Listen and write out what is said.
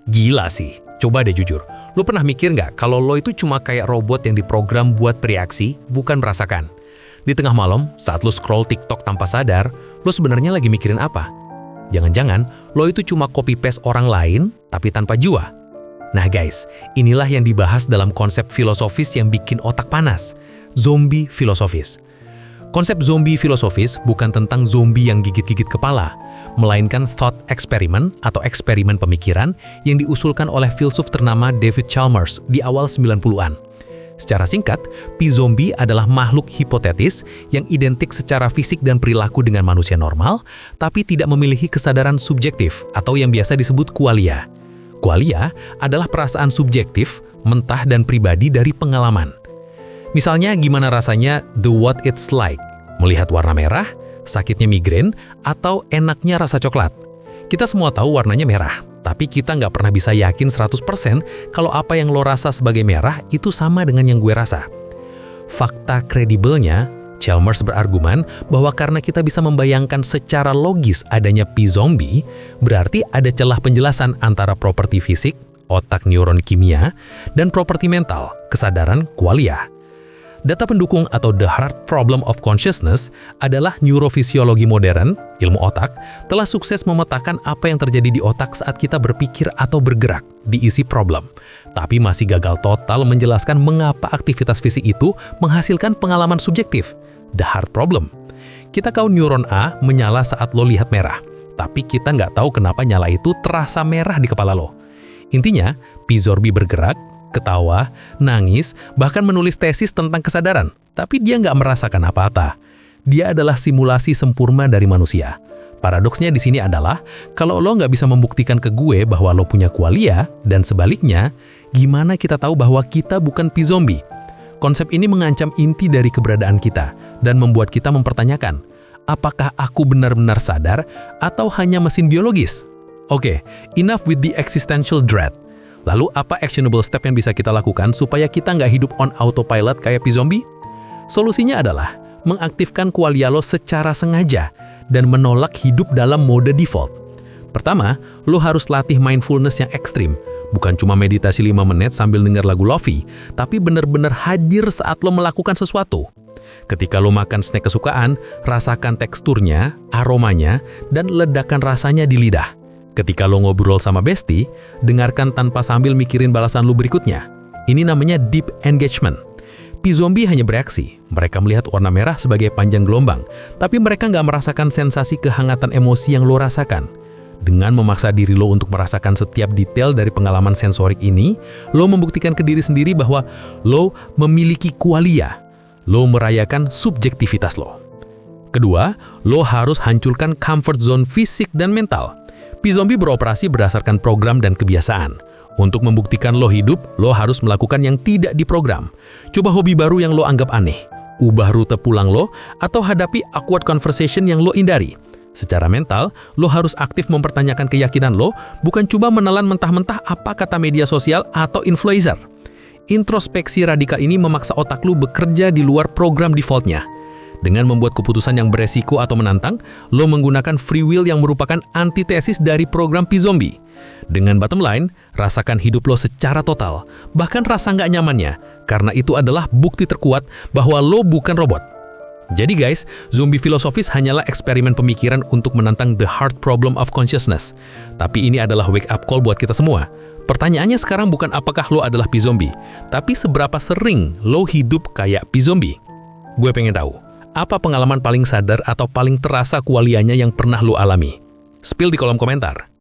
Gila sih. Coba deh jujur, lo pernah mikir nggak kalau lo itu cuma kayak robot yang diprogram buat bereaksi, bukan merasakan? Di tengah malam, saat lo scroll TikTok tanpa sadar, lo sebenarnya lagi mikirin apa? Jangan-jangan lo itu cuma copy-paste orang lain, tapi tanpa jiwa. Nah guys, inilah yang dibahas dalam konsep filosofis yang bikin otak panas. Zombie filosofis. Konsep zombie filosofis bukan tentang zombie yang gigit-gigit kepala, melainkan thought experiment atau eksperimen pemikiran yang diusulkan oleh filsuf ternama David Chalmers di awal 90-an. Secara singkat, P-zombie adalah makhluk hipotetis yang identik secara fisik dan perilaku dengan manusia normal, tapi tidak memiliki kesadaran subjektif atau yang biasa disebut qualia. Qualia adalah perasaan subjektif, mentah dan pribadi dari pengalaman. Misalnya gimana rasanya the what it's like, melihat warna merah, sakitnya migrain, atau enaknya rasa coklat. Kita semua tahu warnanya merah, tapi kita nggak pernah bisa yakin 100% kalau apa yang lo rasa sebagai merah itu sama dengan yang gue rasa. Fakta kredibelnya, Chalmers berargumen bahwa karena kita bisa membayangkan secara logis adanya P-zombie, berarti ada celah penjelasan antara properti fisik, otak neuron kimia, dan properti mental, kesadaran qualia. Data pendukung atau The Hard Problem of Consciousness adalah neurofisiologi modern, ilmu otak, telah sukses memetakan apa yang terjadi di otak saat kita berpikir atau bergerak, diisi problem. Tapi masih gagal total menjelaskan mengapa aktivitas fisik itu menghasilkan pengalaman subjektif. The Hard Problem. Kita tahu neuron A menyala saat lo lihat merah, tapi kita nggak tahu kenapa nyala itu terasa merah di kepala lo. Intinya, P-zombie bergerak, ketawa, nangis, bahkan menulis tesis tentang kesadaran. Tapi dia nggak merasakan apa-apa. Dia adalah simulasi sempurna dari manusia. Paradoksnya di sini adalah, kalau lo nggak bisa membuktikan ke gue bahwa lo punya qualia, dan sebaliknya, gimana kita tahu bahwa kita bukan P-zombie? Konsep ini mengancam inti dari keberadaan kita, dan membuat kita mempertanyakan, apakah aku benar-benar sadar, atau hanya mesin biologis? Oke, enough with the existential dread. Lalu apa actionable step yang bisa kita lakukan supaya kita nggak hidup on autopilot kayak P-zombie? Solusinya adalah mengaktifkan qualia lo secara sengaja dan menolak hidup dalam mode default. Pertama, lo harus latih mindfulness yang ekstrim. Bukan cuma meditasi 5 menit sambil denger lagu lofi, tapi benar-benar hadir saat lo melakukan sesuatu. Ketika lo makan snack kesukaan, rasakan teksturnya, aromanya, dan ledakan rasanya di lidah. Ketika lo ngobrol sama bestie, dengarkan tanpa sambil mikirin balasan lo berikutnya. Ini namanya deep engagement. P-zombie hanya bereaksi. Mereka melihat warna merah sebagai panjang gelombang, tapi mereka nggak merasakan sensasi kehangatan emosi yang lo rasakan. Dengan memaksa diri lo untuk merasakan setiap detail dari pengalaman sensorik ini, lo membuktikan ke diri sendiri bahwa lo memiliki qualia. Lo merayakan subjektivitas lo. Kedua, lo harus hancurkan comfort zone fisik dan mental. P-zombie beroperasi berdasarkan program dan kebiasaan. Untuk membuktikan lo hidup, lo harus melakukan yang tidak diprogram. Coba hobi baru yang lo anggap aneh. Ubah rute pulang lo, atau hadapi awkward conversation yang lo hindari. Secara mental, lo harus aktif mempertanyakan keyakinan lo, bukan cuma menelan mentah-mentah apa kata media sosial atau influencer. Introspeksi radikal ini memaksa otak lo bekerja di luar program defaultnya. Dengan membuat keputusan yang beresiko atau menantang, lo menggunakan free will yang merupakan antitesis dari program P-zombie. Dengan bottom line, rasakan hidup lo secara total, bahkan rasa nggak nyamannya, karena itu adalah bukti terkuat bahwa lo bukan robot. Jadi guys, zombie filosofis hanyalah eksperimen pemikiran untuk menantang the hard problem of consciousness. Tapi ini adalah wake up call buat kita semua. Pertanyaannya sekarang bukan apakah lo adalah P-zombie, tapi seberapa sering lo hidup kayak P-zombie. Gue pengen tahu, apa pengalaman paling sadar atau paling terasa qualianya yang pernah lo alami? Spill di kolom komentar.